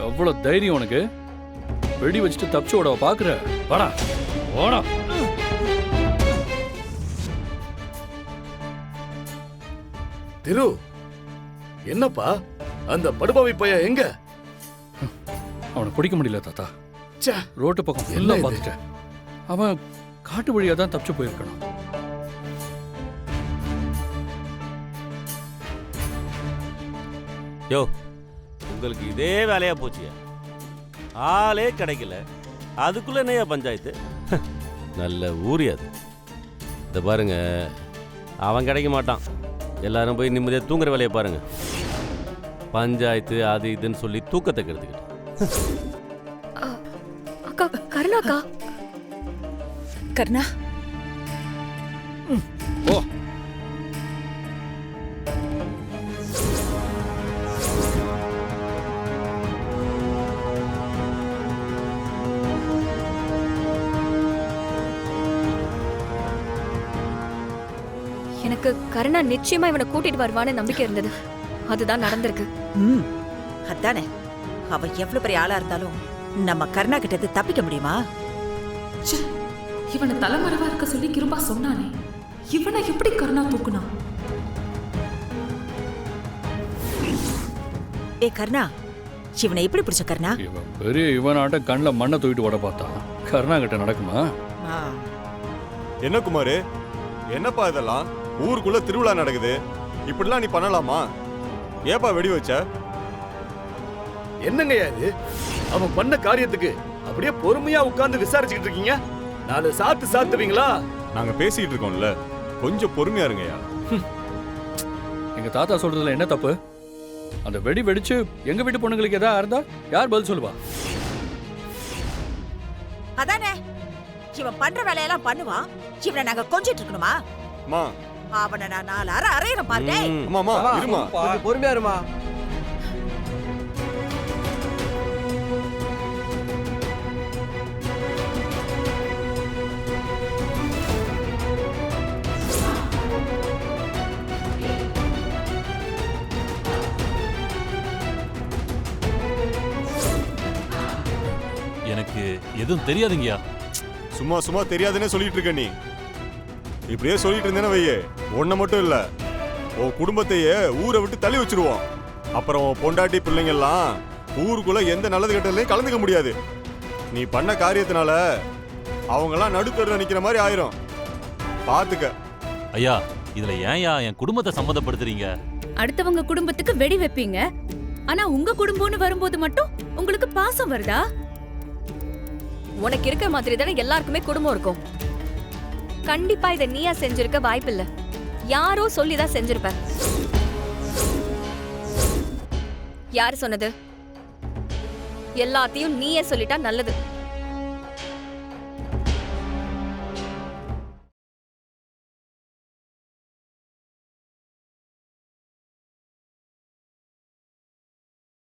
எவ்வளவு தைரியம் உனக்கு? வெடி வச்சுட்டு தப்பிச்சு ஓட பாக்குற? வாடா ஓடா. திரு, என்னப்பா அந்த படுபாவி பையன் எங்க? அவனை பிடிக்க முடியல தாத்தா. ச்சே, ரோட்டு பக்கம் என்ன ஃபுல்லா இது? பார்த்துட்டேன். அவன் காட்டு வழியா தான் தப்பிச்சு போயிருக்கணும். யோ, உங்களுக்கு இதே வேலையா போச்சு. ஆளே கிடைக்கல, அதுக்குள்ள என்னையா பஞ்சாயத்து? நல்ல ஊரி அது. இதை பாருங்க, அவன் கிடைக்க மாட்டான். எல்லாரும் போய் நிம்மதியாக தூங்குற வேலையை பாருங்க. பஞ்சாயத்து அது இதுன்னு சொல்லி தூக்கத்தை கெடுத்துக்கிட்டு. அக்கா, கருணாக்கா. கருணா, ஓ எனக்கு கருணா நிச்சயமா இவனை கூட்டிட்டு வருவான்னு நம்பிக்கை இருந்தது. அதுதான் நடந்திருக்கு. அதானே, அவ எவ்வளவு பெரிய ஆளா இருந்தாலும் நம்ம கருணா கிட்ட இருந்து தப்பிக்க முடியுமா? இவனை தலைமறைவா இருக்க சொல்லி கிருபா சொன்னானே, இவனை எப்படி கருணா தூக்குனா? ஏ கருணா, இவனை எப்படி பிடிச்ச கருணா? இவன் பெரிய இவனாட்டம் கண்ணில் மண்ணை தூக்கிட்டு ஓட பார்த்தான். கருணா கிட்ட நடக்குமா? என்ன குமாரு, என்னப்பா இதெல்லாம்? ஊருக்குள்ள திருவிழா நடக்குது, இப்படிலாம் நீ பண்ணலாமா? ஏப்பா வெடி வச்ச? என்னங்கய்யா இது? அவன் பண்ண காரியத்துக்கு அப்படியே பொறுமையா உட்கார்ந்து விசாரிச்சுக்கிட்டு இருக்கீங்க. நாலு சாத்துவீங்களா? நாங்க பேசிட்டு இருக்கோம்ல, கொஞ்சம் பொறுமையா இருங்கய்யா. எங்க தாத்தா சொல்றதுல என்ன தப்பு? அந்த வெடி வெடிச்சு எங்க வீட்டு பொண்ணுங்களுக்கு ஏதாவது இருந்தா யார் பதில் சொல்லுவா? அதானே, இவன் பண்ற வேலையெல்லாம் பண்ணுவான். இவனை நாங்க கொஞ்சிட்டு இருக்கணுமா? அம்மா, அவனை நான் 4 அரை அரையிறேன் பாருடே. அம்மா இருமா. கொஞ்சம் பொறுமையா இருமா. எனக்கு எதுவும் தெரியாதுங்கய்யா. சும்மா தெரியாதுன்னே சொல்லிட்டு இருக்க நீ. இப்படியே சொல்லிட்டு இருந்தேன்னு வையே, ஒன்ன மட்டும் இல்ல, உன் குடும்பத்தையே ஊரை விட்டு தள்ளி வச்சிருவோம். அப்புறம் பொண்டாட்டி பிள்ளைங்க எல்லாம் ஊருக்குள்ள எந்த நல்லது கெட்டதுலையும் கலந்துக்க முடியாது. நீ பண்ண காரியத்தினால அவங்கெல்லாம் நடுத்தருல நிக்கிற மாதிரி ஆயிரும். பாத்துக்க. ஐயா, இதுல ஏன்யா என் குடும்பத்தை சம்மந்தப்படுத்துறீங்க? அடுத்தவங்க குடும்பத்துக்கு வெடி வைப்பீங்க, ஆனா உங்க குடும்பம்னு வரும்போது மட்டும் உங்களுக்கு பாசம் வருதா? உனக்கு இருக்க மாதிரி தானே எல்லாருக்குமே குடும்பம் இருக்கும். கண்டிப்பா இதை நீயா செஞ்சிருக்க வாய்ப்பில்லை. யாரோ சொல்லிதான் செஞ்சிருப்ப. யாரு சொன்னது? எல்லாத்தையும் நீயே சொல்லிட்டா நல்லது.